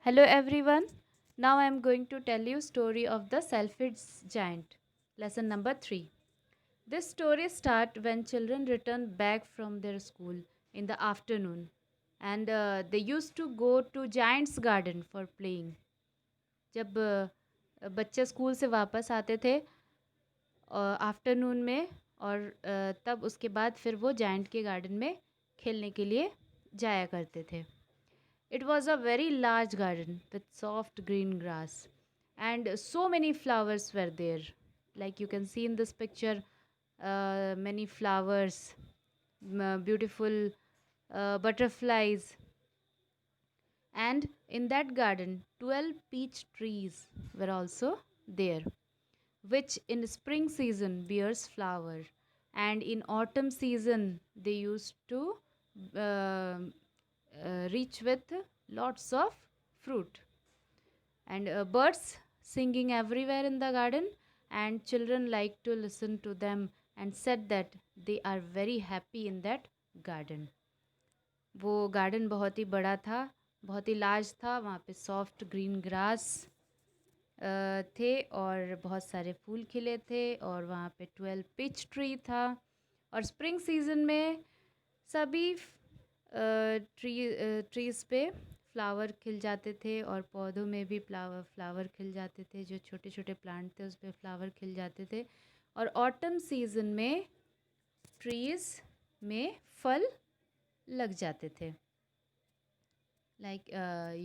Hello everyone. Now I am going to tell you story of the selfish giant. Lesson number 3. This story starts when children return back from their school in the afternoon and they used to go to giant's garden for playing. जब बच्चे school से वापस आते थे afternoon में और तब उसके बाद फिर वो जायंट के गार्डन में खेलने के लिए जाया करते थे. It was a very large garden with soft green grass, and so many flowers were there. Like you can see in this picture, many flowers, beautiful butterflies, and in that garden, 12 peach trees were also there, which in spring season bears flower, and in autumn season they used to uh, reach with lots of fruit, and birds singing everywhere in the garden, and children like to listen to them and said that they are very happy in that garden. वो garden बहुत ही बड़ा था, बहुत ही large था. वहाँ पे soft green grass थे और बहुत सारे फूल खिले थे और वहाँ पे 12 पिच ट्री था. और स्प्रिंग सीज़न में सभी ट्रीज़ पे फ्लावर खिल जाते थे और पौधों में भी फ्लावर खिल जाते थे. जो छोटे छोटे प्लांट थे उस पर फ्लावर खिल जाते थे. और ऑटम सीज़न में ट्रीज़ में फल लग जाते थे. Like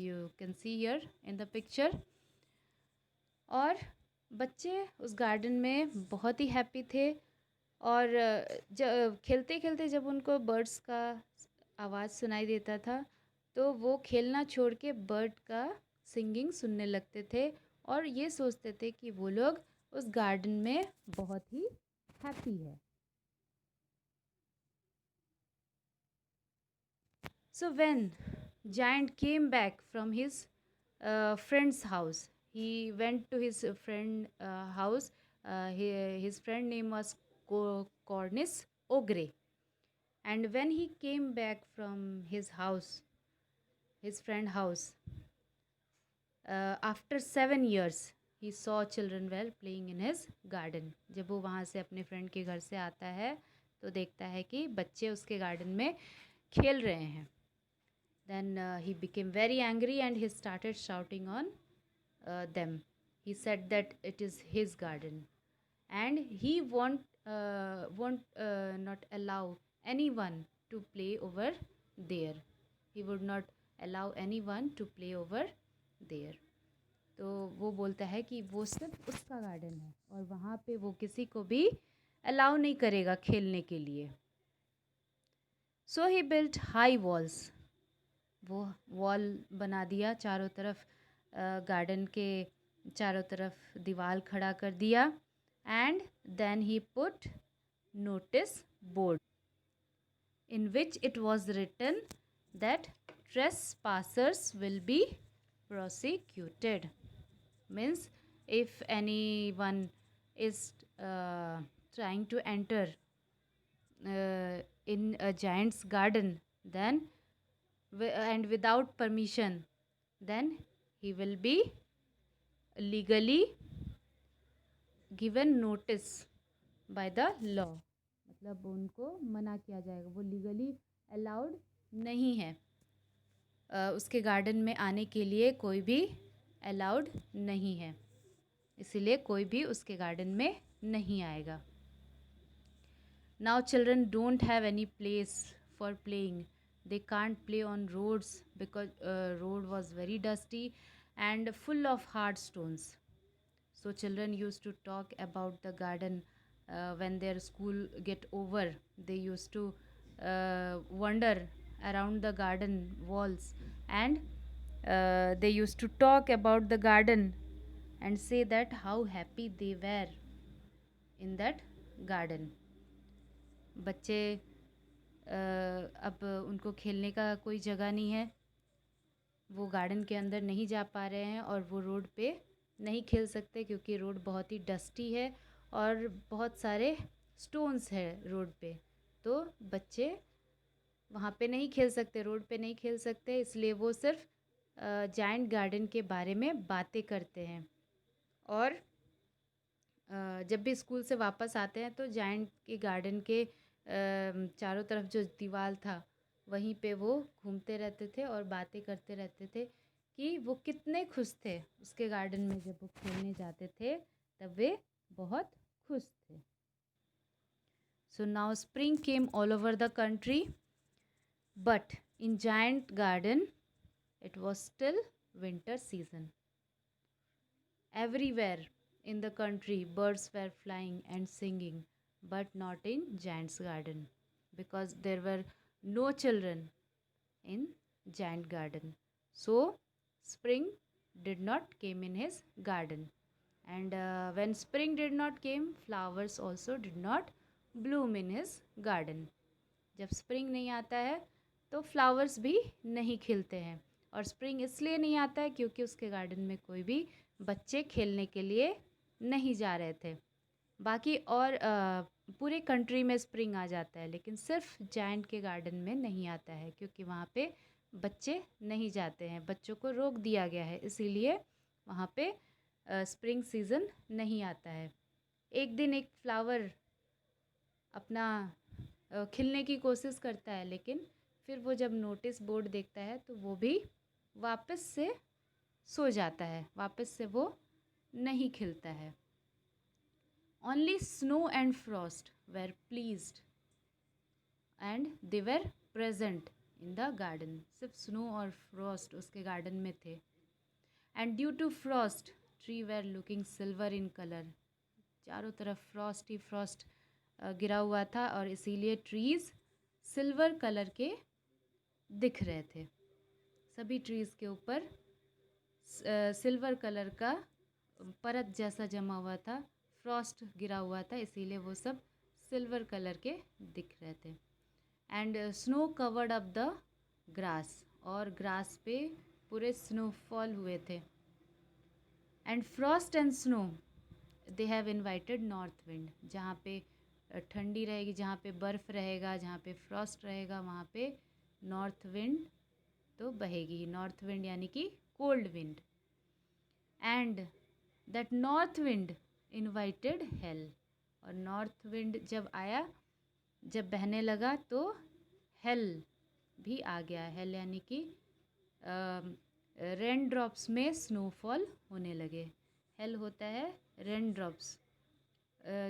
you can see here in the picture. और बच्चे उस गार्डन में बहुत ही हैप्पी थे. और खेलते खेलते जब उनको बर्ड्स का आवाज़ सुनाई देता था तो वो खेलना छोड़ के बर्ड का सिंगिंग सुनने लगते थे और ये सोचते थे कि वो लोग उस गार्डन में बहुत ही हैप्पी है. So when Giant came back from his friend's house, he went to his friend house. His friend name was Cornis Ogre. And when he came back from his house, his friend house, after 7 years, he saw children were playing in his garden. जब वो वहाँ से अपने friend के घर से आता है तो देखता है कि बच्चे उसके गार्डन में खेल रहे हैं. Then he became very angry and he started shouting on them. He said that it is his garden and he won't not allow anyone to play over there. He would not allow anyone to play over there. तो वो बोलता है कि वो सिर्फ उसका garden है और वहाँ पे वो किसी को भी अलाउ नहीं करेगा खेलने के लिए. सो ही बिल्ट हाई वॉल्स. वो वॉल बना दिया चारों तरफ, गार्डन के चारों तरफ दीवार खड़ा कर दिया. And then he put notice board in which it was written that trespassers will be prosecuted. Means if anyone is trying to enter in a giant's garden, then and without permission, then he will be legally given notice by the law. मतलब उनको मना किया जाएगा, वो legally allowed नहीं है. उसके garden में आने के लिए कोई भी अलाउड नहीं है, इसीलिए कोई भी उसके गार्डन में नहीं आएगा. Now children don't have any place for playing. They can't play on roads because road was very dusty and full of hard stones. So children used to talk about the garden when their school get over. They used to wander around the garden walls and they used to talk about the garden and say that how happy they were in that garden. बच्चे अब उनको खेलने का कोई जगह नहीं है, वो गार्डन के अंदर नहीं जा पा रहे हैं और वो रोड पे नहीं खेल सकते क्योंकि रोड बहुत ही डस्टी है और बहुत सारे स्टोन्स है रोड पे. तो बच्चे वहाँ पे नहीं खेल सकते, रोड पे नहीं खेल सकते, इसलिए वो सिर्फ जायंट गार्डन के बारे में बातें करते हैं। और जब भी स्कूल से वापस आते हैं तो जायंट के गार्डन के चारों तरफ जो दीवार था वहीं पे वो घूमते रहते थे और बातें करते रहते थे कि वो कितने खुश थे उसके गार्डन में। जब वो खेलने जाते थे तब वे बहुत खुश थे। So now spring came all over the country, but in giant garden it was still winter season. Everywhere in the country, birds were flying and singing, but not in Giant's garden because there were no children in Giant garden. So, spring did not came in his garden. And when spring did not came, flowers also did not bloom in his garden. जब spring नहीं आता है तो flowers भी नहीं खिलते हैं। और स्प्रिंग इसलिए नहीं आता है क्योंकि उसके गार्डन में कोई भी बच्चे खेलने के लिए नहीं जा रहे थे। बाकी और पूरे कंट्री में स्प्रिंग आ जाता है, लेकिन सिर्फ जायंट के गार्डन में नहीं आता है क्योंकि वहाँ पे बच्चे नहीं जाते हैं, बच्चों को रोक दिया गया है, इसीलिए वहाँ पे स्प्रिंग सीज़न नहीं आता है। एक दिन एक फ्लावर अपना खिलने की कोशिश करता है, लेकिन फिर वो जब नोटिस बोर्ड देखता है तो वो भी वापस से सो जाता है, वापस से वो नहीं खिलता है। Only snow and frost were pleased and they were present in the garden. सिर्फ स्नो और फ्रॉस्ट उसके गार्डन में थे। And due to frost tree were looking silver in colour. चारों तरफ फ्रॉस्ट ही फ्रॉस्ट गिरा हुआ था और इसीलिए ट्रीज़ सिल्वर कलर के दिख रहे थे। सभी ट्रीज़ के ऊपर सिल्वर कलर का परत जैसा जमा हुआ था, फ्रॉस्ट गिरा हुआ था, इसीलिए वो सब सिल्वर कलर के दिख रहे थे। And snow covered up the grass, और ग्रास पे पूरे स्नोफॉल हुए थे। And Frost and snow they have invited north wind. जहाँ पे ठंडी रहेगी, जहाँ पे बर्फ़ रहेगा, जहाँ पे फ्रॉस्ट रहेगा, वहाँ पे नॉर्थ विंड तो बहेगी। नॉर्थ विंड यानी कि cold wind. And that north wind invited hello. और नॉर्थ विंड जब आया, जब बहने लगा तो हेल भी आ गया। हेल यानी कि रेन ड्रॉप्स में स्नोफॉल होने लगे। हेल होता है रेन ड्रॉप्स,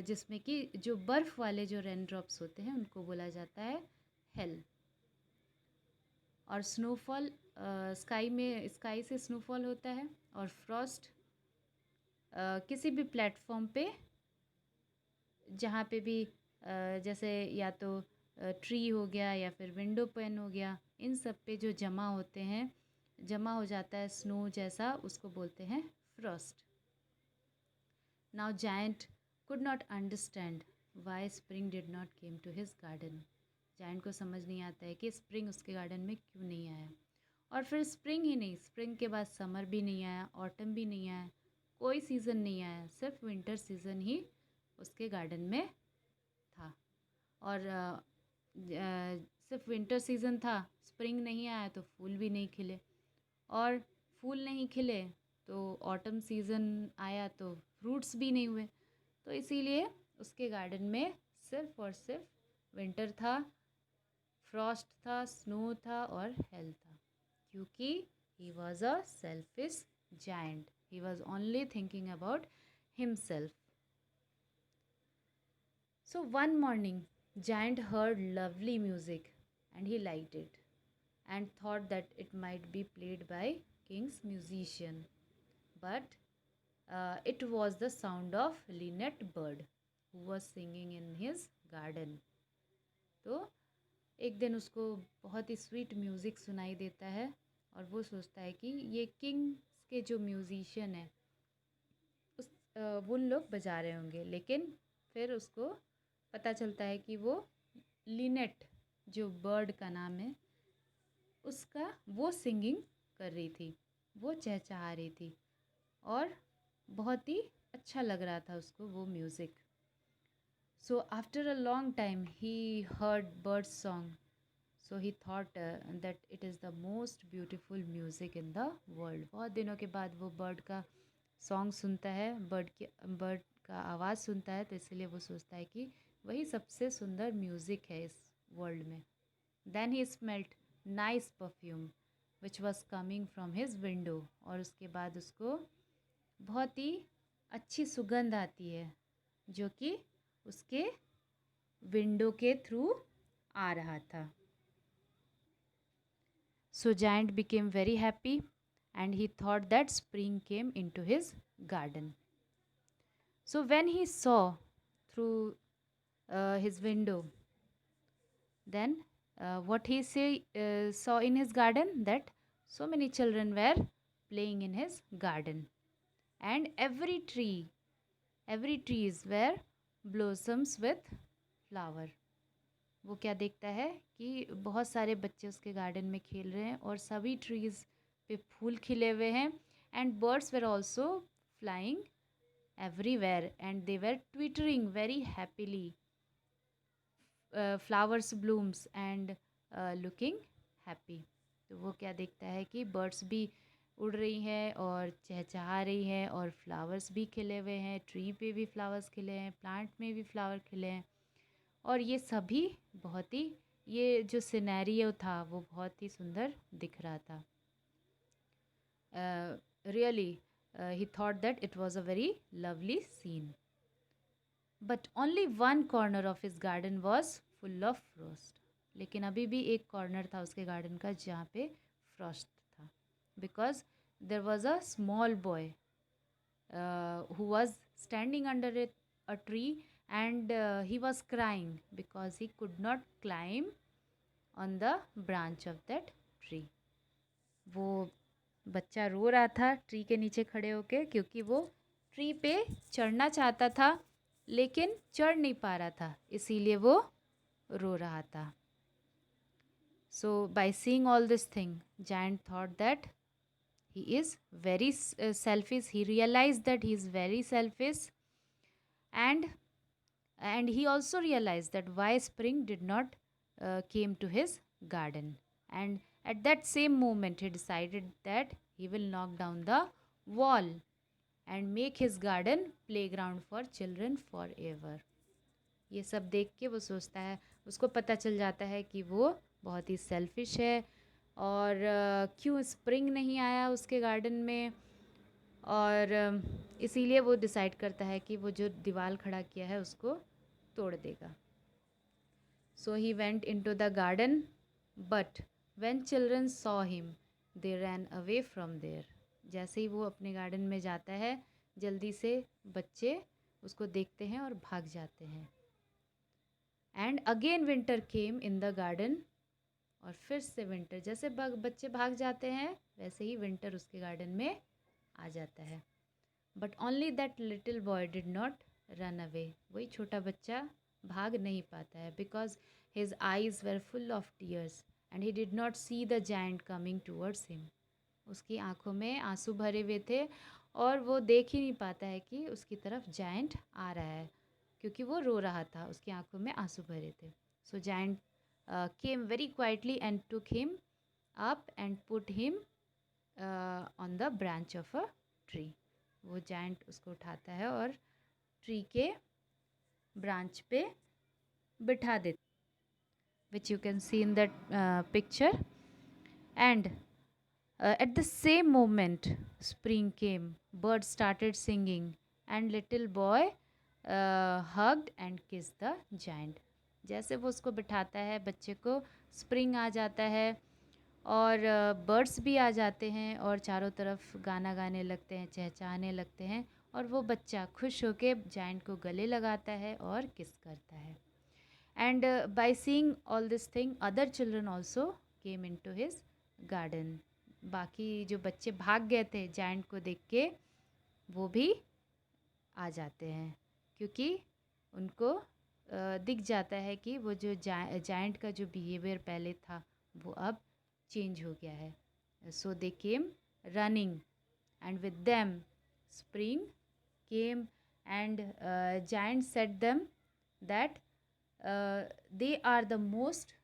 जिसमें कि जो बर्फ़ वाले जो रेन ड्रॉप्स होते हैं उनको बोला जाता है हेल। और स्नोफॉल स्काई से स्नोफॉल होता है। और फ्रॉस्ट किसी भी प्लेटफॉर्म पे जहाँ पे भी जैसे या तो ट्री हो गया या फिर विंडो पैन हो गया, इन सब पे जो जमा होते हैं, जमा हो जाता है स्नो जैसा, उसको बोलते हैं Frost. Now giant could not understand why spring did not came to his garden. Giant को समझ नहीं आता है कि स्प्रिंग उसके गार्डन में क्यों नहीं आया। और फिर स्प्रिंग ही नहीं, स्प्रिंग के बाद समर भी नहीं आया, ऑटम भी नहीं आया, कोई सीज़न नहीं आया, सिर्फ विंटर सीज़न ही उसके गार्डन में था। और सिर्फ विंटर सीज़न था, स्प्रिंग नहीं आया तो फूल भी नहीं खिले, और फूल नहीं खिले तो ऑटम सीज़न आया तो फ्रूट्स भी नहीं हुए। तो इसीलिए उसके गार्डन में सिर्फ और सिर्फ विंटर था, फ्रॉस्ट था, स्नो था और हेल था, क्योंकि he was a selfish giant. He was only thinking about himself. So one morning, Giant heard lovely music and he liked it and thought that it might be played by King's musician. But it was the sound of Linnet bird who was singing in his garden. तो एक दिन उसको बहुत ही sweet music सुनाई देता है और वो सोचता है कि ये किंग्स के जो म्यूज़िशियन हैं उस वो लोग बजा रहे होंगे, लेकिन फिर उसको पता चलता है कि वो लिनेट, जो बर्ड का नाम है, उसका वो सिंगिंग कर रही थी, वो चहचहा रही थी और बहुत ही अच्छा लग रहा था उसको वो music. So after a long time he heard bird song. So he thought that it is the most beautiful music in the world. बहुत दिनों के बाद वो बर्ड का सॉन्ग सुनता है, बर्ड का आवाज़ सुनता है, तो इसलिए वो सोचता है कि वही सबसे सुंदर म्यूज़िक है इस वर्ल्ड में। Then he smelt nice perfume which was coming from his window, और उसके बाद उसको बहुत ही अच्छी सुगंध आती है जो कि उसके विंडो के थ्रू आ रहा था। So Giant became very happy and he thought that spring came into his garden. So when he saw through his window, then what saw in his garden, that so many children were playing in his garden, and every trees were blossoms with flower. वो क्या देखता है कि बहुत सारे बच्चे उसके garden में खेल रहे हैं और सभी ट्रीज़ पे फूल खिले हुए हैं, and birds were also flying everywhere and they were twittering very happily, flowers blooms and looking happy. तो वो क्या देखता है कि बर्ड्स भी उड़ रही हैं और चहचहा रही हैं, और फ्लावर्स भी खिले हुए हैं, ट्री पे भी फ्लावर्स खिले हैं, प्लांट में भी फ्लावर खिले हैं, और ये सभी बहुत ही, ये जो सिनेरियो था वो बहुत ही सुंदर दिख रहा था। Really he thought that it was a very lovely scene, but only one corner of his garden was full of frost. लेकिन अभी भी एक कॉर्नर था उसके गार्डन का जहाँ पे फ्रॉस्ट था, because there was a small boy who was standing under a tree, and he was crying because he could not climb on the branch of that tree. वो बच्चा रो रहा था ट्री के नीचे खड़े होके, क्योंकि वो ट्री पे चढ़ना चाहता था लेकिन चढ़ नहीं पा रहा था, इसीलिए वो रो रहा था। So by seeing all this thing, Giant thought that he is very selfish. He realized that he is very selfish, and he also realized that why spring did not came to his garden, and at that same moment he decided that he will knock down the wall and make his garden playground for children forever. ये सब देख के वो सोचता है, उसको पता चल जाता है कि वो बहुत ही सेल्फिश है, और क्यों स्प्रिंग नहीं आया उसके गार्डन में, और इसीलिए वो डिसाइड करता है कि वो जो दीवार खड़ा किया है उसको तोड़ देगा। So he went into the garden, but when children saw him they ran away from there. जैसे ही वो अपने गार्डन में जाता है, जल्दी से बच्चे उसको देखते हैं और भाग जाते हैं। And again winter came in the garden, और फिर से विंटर, जैसे बच्चे भाग जाते हैं वैसे ही विंटर उसके गार्डन में आ जाता है। But only that little boy did not run away. वही छोटा बच्चा भाग नहीं पाता है, because his eyes were full of tears and he did not see the giant coming towards him. उसकी आंखों में आंसू भरे हुए थे और वो देख ही नहीं पाता है कि उसकी तरफ जायंट आ रहा है, क्योंकि वो रो रहा था, उसकी आंखों में आंसू भरे थे। सो giant came very quietly and took him up and put him on the branch of a tree. वो जायंट उसको उठाता है और ट्री के ब्रांच पे बिठा देता, which you can see in that picture. And at the same moment spring came, birds started singing, and little boy hugged and kissed the giant. जैसे वो उसको बिठाता है बच्चे को, स्प्रिंग आ जाता है और बर्ड्स भी आ जाते हैं और चारों तरफ गाना गाने लगते हैं, चहचहाने लगते हैं, और वो बच्चा खुश होके जायंट को गले लगाता है और किस करता है। And by seeing all this thing other children also came into his garden. बाकी जो बच्चे भाग गए थे जायंट को देख के, वो भी आ जाते हैं, क्योंकि उनको दिख जाता है कि वो जो जायंट का जो बिहेवियर पहले था वो अब चेंज हो गया है। So they came running, and with them spring came, and giant said them that they are the most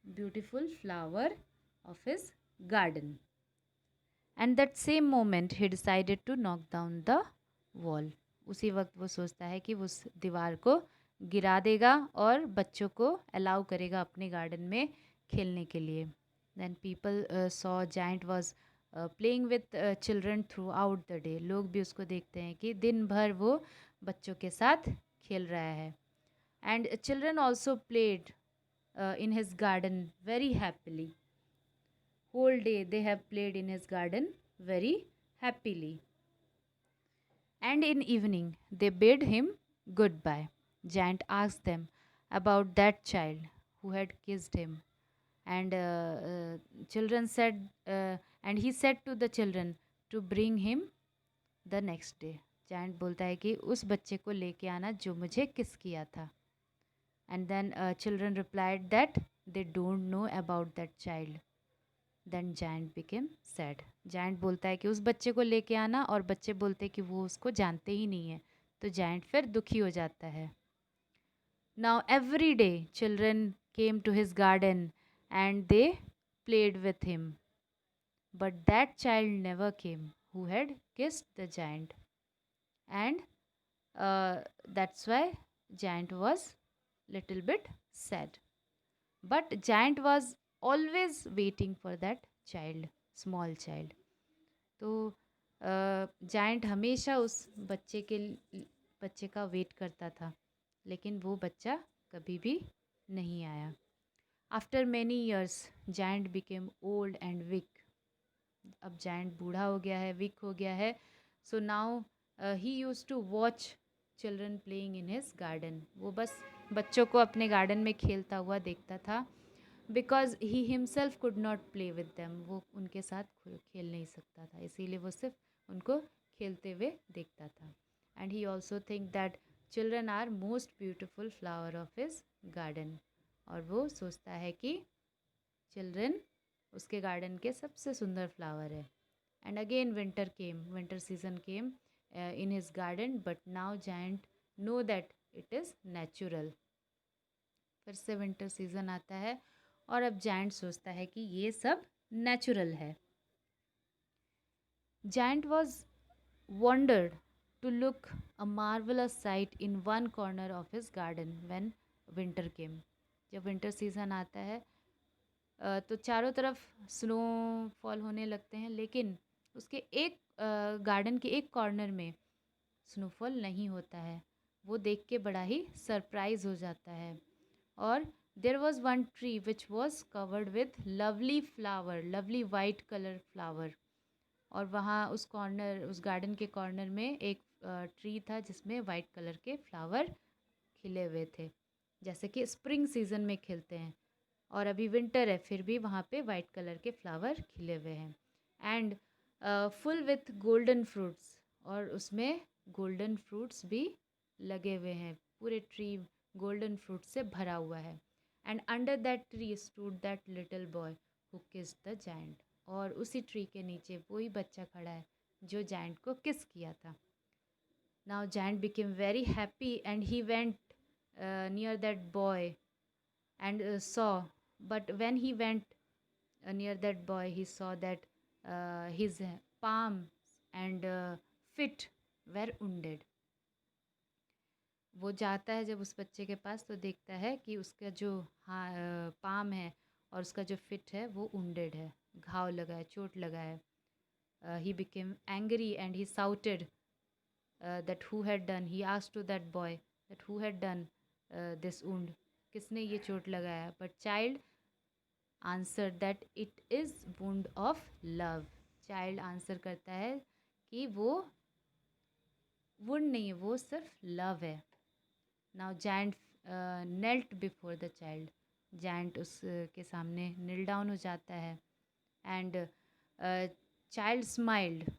beautiful flower of his garden. And that same moment he decided to knock down the wall. उसी वक्त वो सोचता है कि वो उस दीवार को गिरा देगा और बच्चों को अलाउ करेगा अपने गार्डन में खेलने के लिए. Then people saw giant was playing with children throughout the day. लोग भी उसको देखते हैं कि दिन भर वो बच्चों के साथ खेल रहा है. And children also played in his garden very happily. Whole day they have played in his garden very happily. And in evening they bid him goodbye. Giant asked them about that child who had kissed him. And children said, and he said to the children to bring him the next day. Giant बोलता है कि उस बच्चे को लेके आना जो मुझे किस किया था. And then children replied that they don't know about that child. Then giant became sad. Giant बोलता है कि उस बच्चे को लेके आना और बच्चे बोलते कि वो उसको जानते ही नहीं है. तो giant फिर दुखी हो जाता है. Now every day children came to his garden and they played with him. But that child never came who had kissed the giant. And that's why giant was little bit sad. But giant was always waiting for that child, small child. तो giant हमेशा उस बच्चे का wait करता था, लेकिन वो बच्चा कभी भी नहीं आया. After many years giant became old and weak. अब जायंट बूढ़ा हो गया है, वीक हो गया है. So now he use to watch children playing in his garden. वो बस बच्चों को अपने गार्डन में खेलता हुआ देखता था. Because he himself could not play with them. वो उनके साथ खेल नहीं सकता था, इसीलिए वो सिर्फ उनको खेलते हुए देखता था. And he also think that children are most beautiful flower of his garden. और वो सोचता है कि चिल्ड्रन उसके गार्डन के सबसे सुंदर फ्लावर है. And again winter season came in his garden. But now giant know that it is natural. फिर से विंटर सीजन आता है और अब जायंट सोचता है कि ये सब नेचुरल है. Giant was wondered to look a marvellous sight in one corner of his garden when winter came. जब विंटर सीजन आता है तो चारों तरफ स्नोफॉल होने लगते हैं, लेकिन उसके एक गार्डन के एक कॉर्नर में स्नोफॉल नहीं होता है. वो देख के बड़ा ही सरप्राइज हो जाता है. और there was one tree which was covered with lovely white color flower. और वहाँ उस गार्डन के कॉर्नर में एक ट्री था जिसमें वाइट कलर के फ्लावर खिले हुए थे, जैसे कि स्प्रिंग सीजन में खिलते हैं. और अभी विंटर है, फिर भी वहाँ पे वाइट कलर के फ्लावर खिले हुए हैं. And full with golden fruits. और उसमें गोल्डन फ्रूट्स भी लगे हुए हैं. पूरे ट्री गोल्डन फ्रूट से भरा हुआ है. And under that tree stood that little boy who kissed the giant. और उसी ट्री के नीचे वही बच्चा खड़ा है जो जायंट को किस किया था. Now giant became very happy and he went near that boy and saw. But when he went near that boy, he saw that his palms and feet were wounded. वो जाता है जब उस बच्चे के पास तो देखता है कि उसका जो पाम है और उसका जो फिट है वो wounded है, घाव लगा है, चोट लगा है. He became angry and he shouted that who had done. He asked to that boy that who had done this wound. किसने ये चोट लगाया. But child answer that it is wound of love. Child answer करता है कि वो wound नहीं है, वो सिर्फ लव है. Now giant knelt before the child. Giant उसके सामने नील डाउन हो जाता है. And child smiled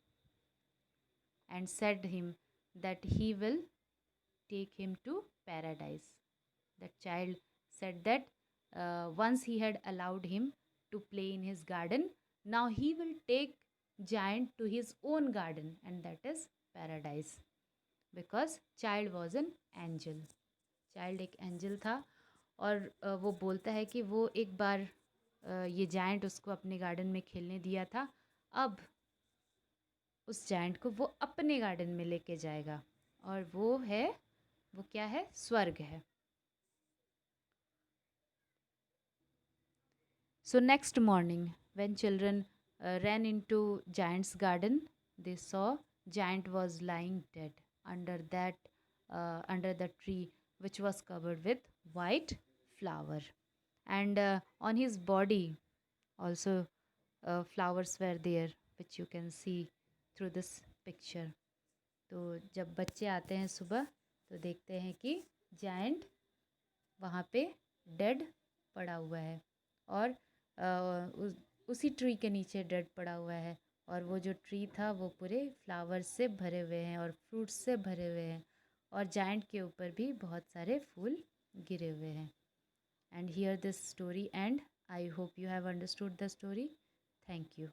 and said him that he will take him to paradise. That child said that once he had allowed him to play in his garden, now he will take giant to his own garden, and that is paradise. Because child was an angel. Child एक angel था. और वो बोलता है कि वो एक बार ये जायंट उसको अपने गार्डन में खेलने दिया था, अब उस जायंट को वो अपने गार्डन में लेके जाएगा, और वो क्या है, स्वर्ग है। So next morning, when children ran into Giant's garden, they saw Giant was lying dead under under the tree, which was covered with white flower, and on his body also flowers were there, which you can see through this picture. तो जब बच्चे आते हैं सुबह तो देखते हैं कि जायंट वहाँ पे डेड पड़ा हुआ है, और उसी ट्री के नीचे डेड पड़ा हुआ है, और वो जो ट्री था वो पूरे फ्लावर्स से भरे हुए हैं और फ्रूट्स से भरे हुए हैं, और जायंट के ऊपर भी बहुत सारे फूल गिरे हुए हैं। And here this story and I hope you have understood the story. Thank you.